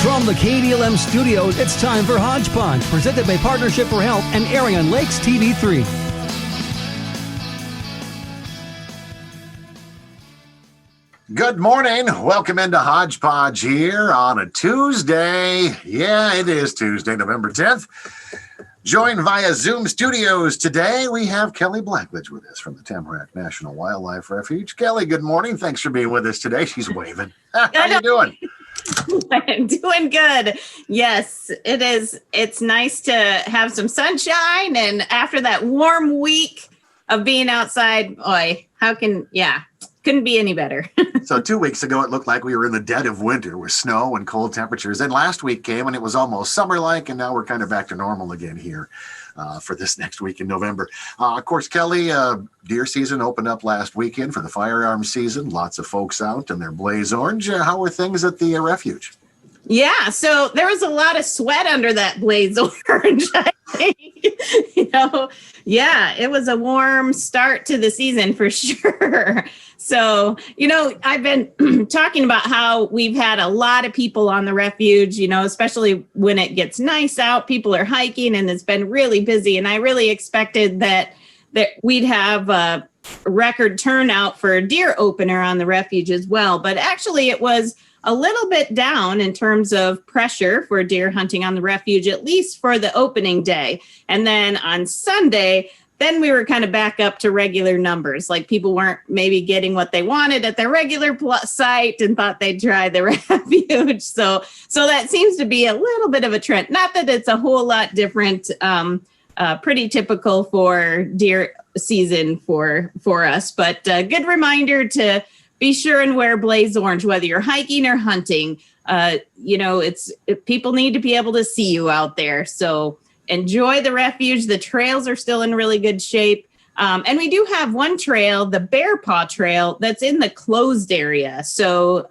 From the KDLM studios, it's time for Hodge Podge, presented by Partnership for Health and airing on Lakes TV3. Good morning. Welcome into Hodge Podge here on a Tuesday. Yeah, it is Tuesday, November 10th. Joined via Zoom studios today, we have Kelly Blackledge with us from the Tamarack National Wildlife Refuge. Kelly, good morning. Thanks for being with us today. She's waving. How you doing? I'm doing good. Yes, it is. It's nice to have some sunshine. And after that warm week of being outside, boy, couldn't be any better. So 2 weeks ago, it looked like we were in the dead of winter with snow and cold temperatures. Then last week came and it was almost summer-like, and now we're kind of back to normal again here for this next week in November. Of course, Kelly, deer season opened up last weekend for the firearm season. Lots of folks out in their blaze orange. How are things at the refuge? Yeah, so there was a lot of sweat under that blaze orange, I think. Yeah, it was a warm start to the season for sure. So, I've been talking about how we've had a lot of people on the refuge, especially when it gets nice out, people are hiking and it's been really busy. And I really expected that we'd have a record turnout for a deer opener on the refuge as well. But actually it was a little bit down in terms of pressure for deer hunting on the refuge, at least for the opening day. And then on Sunday, then we were kind of back up to regular numbers. Like people weren't maybe getting what they wanted at their regular site and thought they'd try the refuge. So that seems to be a little bit of a trend. Not that it's a whole lot different, pretty typical for deer season for us, but a good reminder to be sure and wear blaze orange, whether you're hiking or hunting. People need to be able to see you out there. So enjoy the refuge. The trails are still in really good shape. And we do have one trail, the Bear Paw Trail, that's in the closed area. So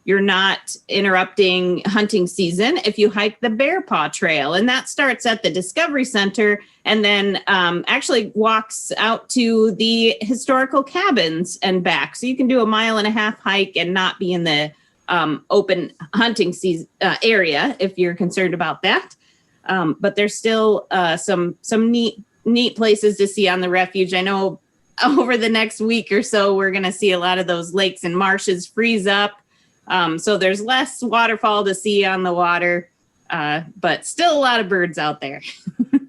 you're not interrupting hunting season if you hike the Bear Paw Trail. And that starts at the Discovery Center and then actually walks out to the historical cabins and back. So you can do a 1.5 mile hike and not be in the open hunting season area if you're concerned about that. But there's still some neat places to see on the refuge. I know over the next week or so, we're going to see a lot of those lakes and marshes freeze up. So there's less waterfall to see on the water, but still a lot of birds out there.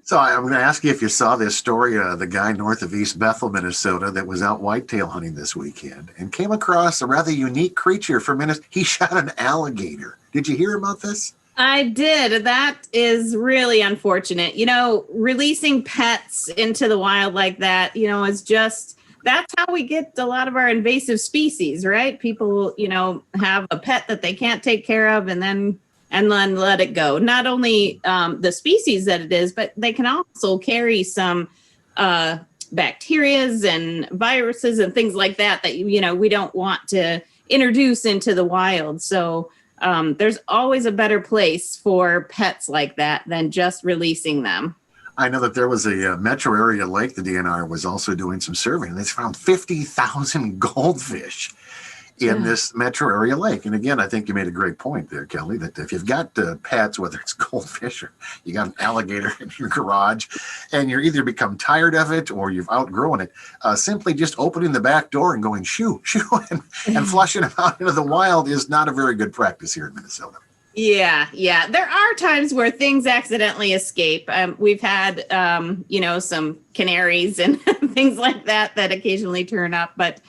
So I'm going to ask you if you saw this story, the guy north of East Bethel, Minnesota, that was out whitetail hunting this weekend and came across a rather unique creature for Minnesota. He shot an alligator. Did you hear about this? I did. That is really unfortunate. Releasing pets into the wild like that, is just, that's how we get a lot of our invasive species, right? People, have a pet that they can't take care of and then let it go. Not only the species that it is, but they can also carry some bacterias and viruses and things like that we don't want to introduce into the wild. So there's always a better place for pets like that than just releasing them. I know that there was a metro area lake the DNR was also doing some surveying. They found 50,000 goldfish in this metro area lake. And again, I think you made a great point there, Kelly, that if you've got pets, whether it's goldfish or you got an alligator in your garage, and you're either become tired of it or you've outgrown it, simply just opening the back door and going shoo, and flushing them out into the wild is not a very good practice here in Minnesota. Yeah. There are times where things accidentally escape. We've had, some canaries and things like that occasionally turn up, but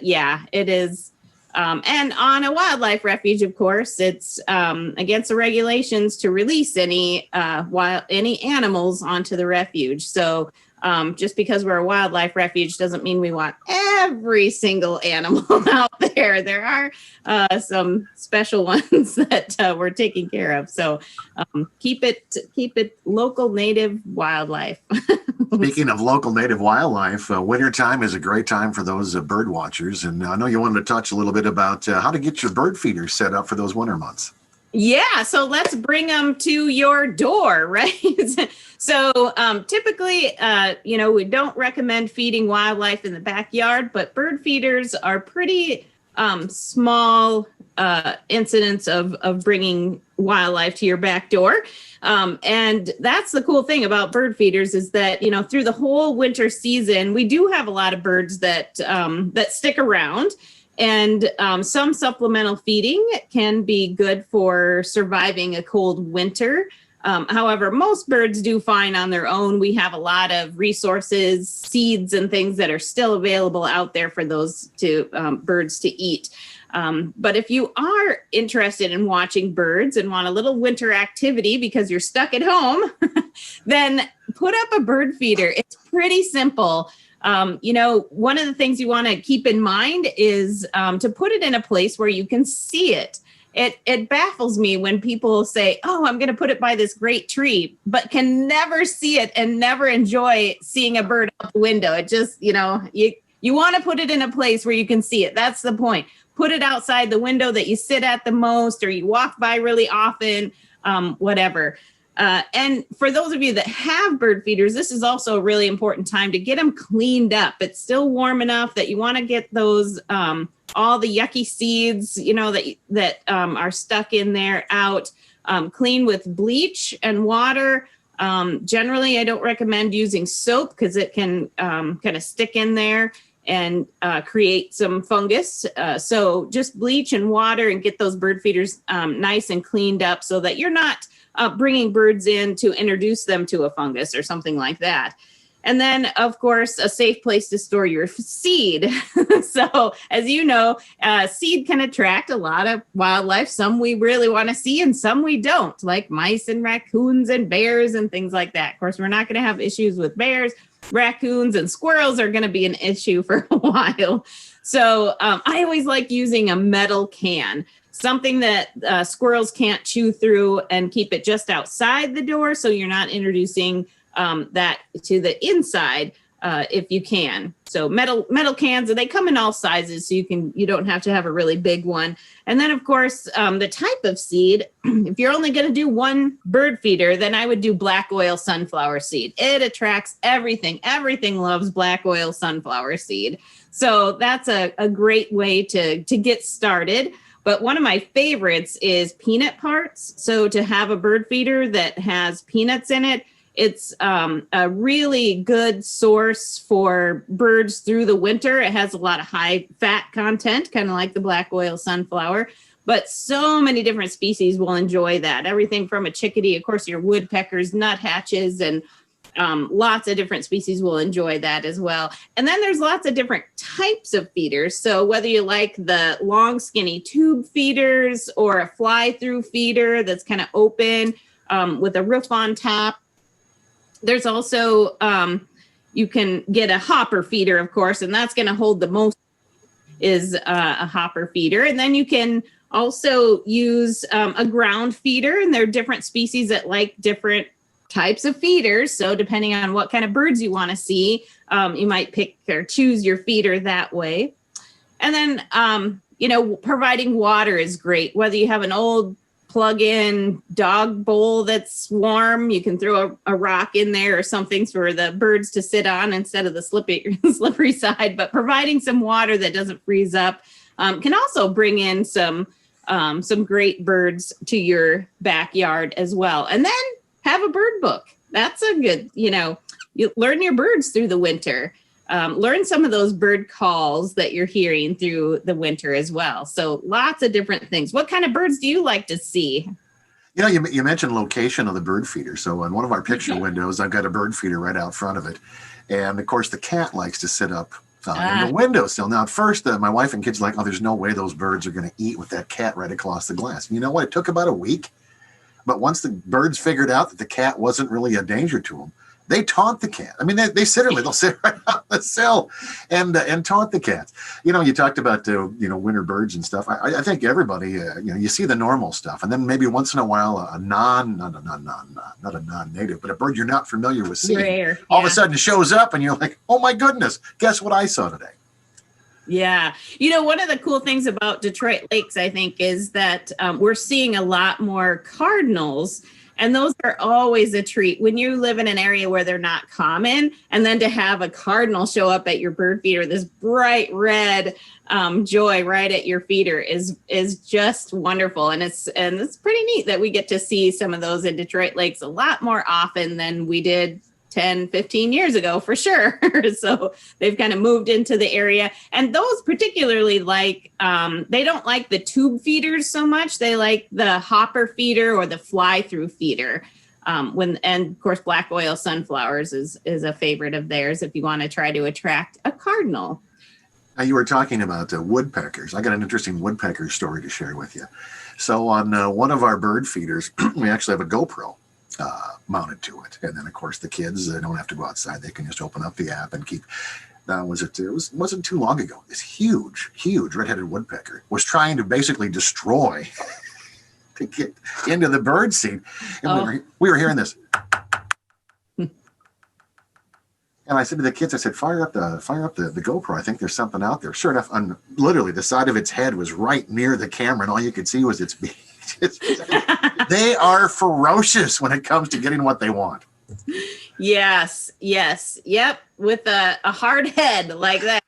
yeah, it is. And on a wildlife refuge, of course, it's against the regulations to release any animals onto the refuge. So just because we're a wildlife refuge doesn't mean we want every single animal out there. There are some special ones that we're taking care of. So keep it local native wildlife. Speaking of local native wildlife, wintertime is a great time for those bird watchers. And I know you wanted to touch a little bit about how to get your bird feeders set up for those winter months. Yeah, so let's bring them to your door, right? So typically, we don't recommend feeding wildlife in the backyard, but bird feeders are pretty small incidents of bringing wildlife to your back door. And that's the cool thing about bird feeders is that, through the whole winter season, we do have a lot of birds that stick around. And some supplemental feeding can be good for surviving a cold winter. However, most birds do fine on their own. We have a lot of resources, seeds, and things that are still available out there for those birds to eat. But if you are interested in watching birds and want a little winter activity because you're stuck at home, then put up a bird feeder. It's pretty simple. One of the things you want to keep in mind is to put it in a place where you can see it. It baffles me when people say, oh, I'm going to put it by this great tree, but can never see it and never enjoy seeing a bird out the window. It just, you want to put it in a place where you can see it. That's the point. Put it outside the window that you sit at the most or you walk by really often, whatever. And for those of you that have bird feeders, this is also a really important time to get them cleaned up. It's still warm enough that you want to get those, all the yucky seeds, that are stuck in there out, clean with bleach and water. Generally, I don't recommend using soap because it can kind of stick in there and create some fungus. So just bleach and water and get those bird feeders nice and cleaned up so that you're not bringing birds in to introduce them to a fungus or something like that. And then, of course, a safe place to store your seed. So, as you know, seed can attract a lot of wildlife. Some we really want to see and some we don't, like mice and raccoons and bears and things like that. Of course, we're not going to have issues with bears. Raccoons and squirrels are going to be an issue for a while. So I always like using a metal can, something that squirrels can't chew through, and keep it just outside the door so you're not introducing that to the inside if you can. So metal cans, and they come in all sizes, so you don't have to have a really big one. And then, of course, the type of seed, if you're only going to do one bird feeder, then I would do black oil sunflower seed. It attracts everything. Everything loves black oil sunflower seed. So that's a great way to get started. But one of my favorites is peanut parts. So to have a bird feeder that has peanuts in it, it's a really good source for birds through the winter. It has a lot of high fat content, kind of like the black oil sunflower, but so many different species will enjoy that. Everything from a chickadee, of course, your woodpeckers, nuthatches, and lots of different species will enjoy that as well. And then there's lots of different types of feeders. So whether you like the long, skinny tube feeders or a fly-through feeder that's kind of open with a roof on top. There's also, you can get a hopper feeder, of course, and that's going to hold the most, is a hopper feeder. And then you can also use a ground feeder, and there are different species that like different types of feeders. So depending on what kind of birds you want to see, you might pick or choose your feeder that way. And then, providing water is great. Whether you have an old plug-in dog bowl that's warm, you can throw a rock in there or something for the birds to sit on instead of the slippery side. But providing some water that doesn't freeze up can also bring in some great birds to your backyard as well. And then have a bird book. That's a good, you learn your birds through the winter. Learn some of those bird calls that you're hearing through the winter as well. So lots of different things. What kind of birds do you like to see? You mentioned location of the bird feeder. So on one of our picture windows, I've got a bird feeder right out front of it. And of course, the cat likes to sit up in the windowsill. Now, at first, my wife and kids were like, oh, there's no way those birds are going to eat with that cat right across the glass. You know what? It took about a week. But once the birds figured out that the cat wasn't really a danger to them, they taunt the cat. I mean, they'll sit right on the sill and taunt the cats. You talked about winter birds and stuff. I think everybody, you see the normal stuff, and then maybe once in a while not a non-native, but a bird you're not familiar with seeing. Rare, all of a sudden shows up, and you're like, oh my goodness, guess what I saw today? Yeah. One of the cool things about Detroit Lakes, I think, is that we're seeing a lot more cardinals. And those are always a treat when you live in an area where they're not common. And then to have a cardinal show up at your bird feeder, this bright red joy right at your feeder is just wonderful. And it's pretty neat that we get to see some of those in Detroit Lakes a lot more often than we did 10, 15 years ago, for sure. So they've kind of moved into the area. And those particularly they don't like the tube feeders so much. They like the hopper feeder or the fly through feeder. And of course, black oil sunflowers is a favorite of theirs if you want to try to attract a cardinal. Now, you were talking about woodpeckers. I got an interesting woodpecker story to share with you. So on one of our bird feeders, we actually have a GoPro mounted to it, and then of course the kids don't have to go outside. They can just open up the app and keep. Wasn't too long ago, this huge red-headed woodpecker was trying to basically destroy to get into the bird seed, and we were hearing this. And I said to the kids, I said, fire up the GoPro. I think there's something out there. Sure enough, literally the side of its head was right near the camera, and all you could see was its beak. They are ferocious when it comes to getting what they want. Yes. Yep. With a hard head like that.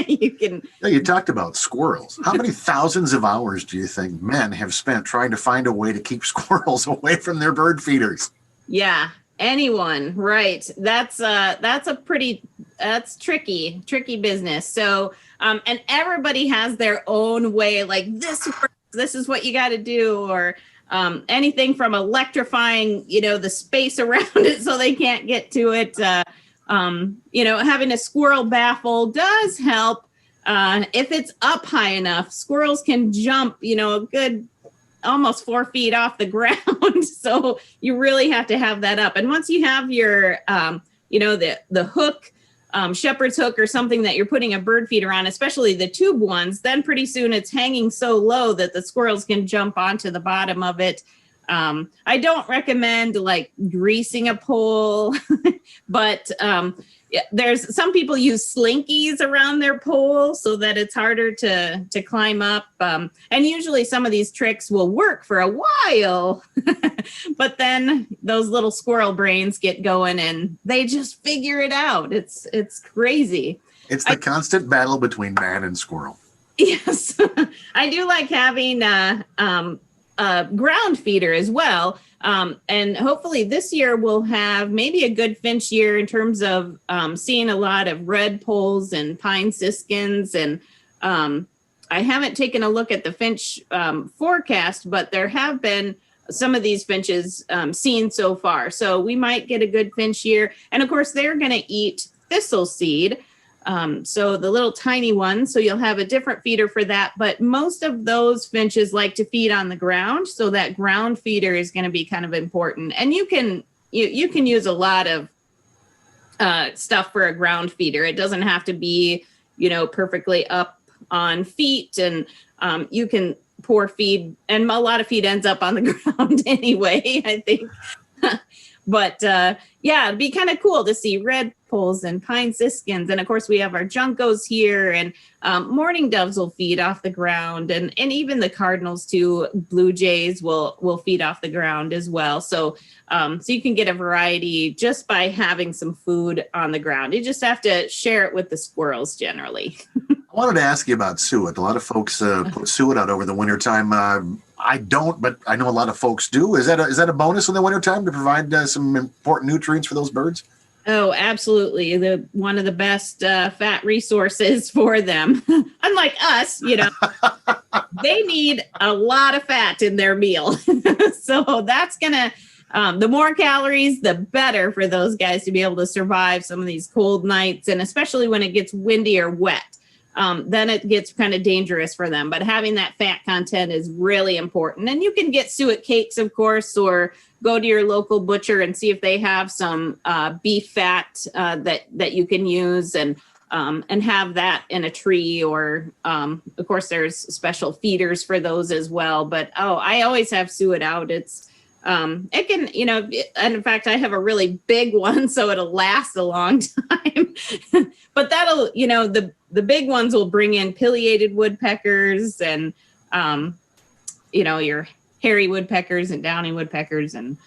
You can. Yeah, you talked about squirrels. How many thousands of hours do you think men have spent trying to find a way to keep squirrels away from their bird feeders? Yeah. Anyone, right? That's tricky business. So, and everybody has their own way. Like this is what you got to do, or anything from electrifying, the space around it so they can't get to it. Having a squirrel baffle does help. If it's up high enough, squirrels can jump, a good almost 4 feet off the ground. So you really have to have that up. And once you have your, the hook, shepherd's hook or something that you're putting a bird feeder on, especially the tube ones, then pretty soon it's hanging so low that the squirrels can jump onto the bottom of it. I don't recommend greasing a pole, but there's some people use slinkies around their pole so that it's harder to climb up. And usually some of these tricks will work for a while, but then those little squirrel brains get going and they just figure it out. It's crazy. It's the constant battle between man and squirrel. Yes. I do like having a ground feeder as well. And hopefully this year we'll have maybe a good finch year in terms of seeing a lot of red poles and pine siskins. And I haven't taken a look at the finch forecast, but there have been some of these finches seen so far. So we might get a good finch year. And of course, they're going to eat thistle seed. So the little tiny ones, so you'll have a different feeder for that. But most of those finches like to feed on the ground. So that ground feeder is going to be kind of important. And you can use a lot of stuff for a ground feeder. It doesn't have to be, perfectly up on feet, and you can pour feed, and a lot of feed ends up on the ground anyway, I think. But it'd be kind of cool to see red poles and pine siskins. And of course, we have our juncos here, and mourning doves will feed off the ground, and even the cardinals too. Blue jays will feed off the ground as well. So you can get a variety just by having some food on the ground. You just have to share it with the squirrels generally. I wanted to ask you about suet. A lot of folks put suet out over the wintertime. I don't, but I know a lot of folks do. Is that a bonus in the wintertime to provide some important nutrients for those birds? Oh, absolutely. One of the best fat resources for them. Unlike us, they need a lot of fat in their meal. So that's going to, the more calories, the better for those guys to be able to survive some of these cold nights. And especially when it gets windy or wet. Then it gets kind of dangerous for them. But having that fat content is really important. And you can get suet cakes, of course, or go to your local butcher and see if they have some beef fat that you can use and have that in a tree. Or, of course, there's special feeders for those as well. But, I always have suet out. It's it can, and in fact, I have a really big one, so it'll last a long time. But that'll, the big ones will bring in pileated woodpeckers and, your hairy woodpeckers and downy woodpeckers and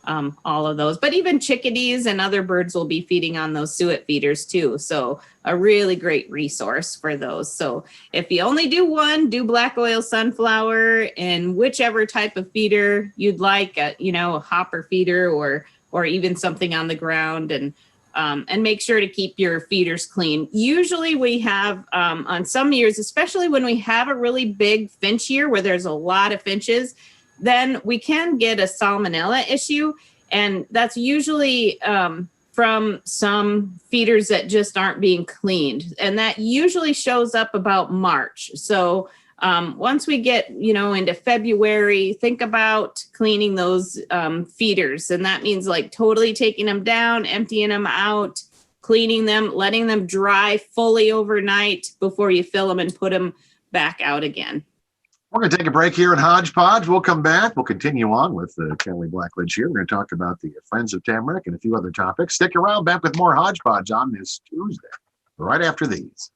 all of those. But even chickadees and other birds will be feeding on those suet feeders too. So a really great resource for those. So if you only do one, do black oil sunflower and whichever type of feeder you'd like, a hopper feeder or even something on the ground, and make sure to keep your feeders clean. Usually we have on some years, especially when we have a really big finch year where there's a lot of finches, then we can get a salmonella issue. And that's usually from some feeders that just aren't being cleaned. And that usually shows up about March. So once we get, into February, think about cleaning those feeders. And that means like totally taking them down, emptying them out, cleaning them, letting them dry fully overnight before you fill them and put them back out again. We're going to take a break here at Hodge Podge. We'll come back. We'll continue on with Kelly Blackledge here. We're going to talk about the Friends of Tamarack and a few other topics. Stick around, back with more Hodge Podge on this Tuesday, right after these.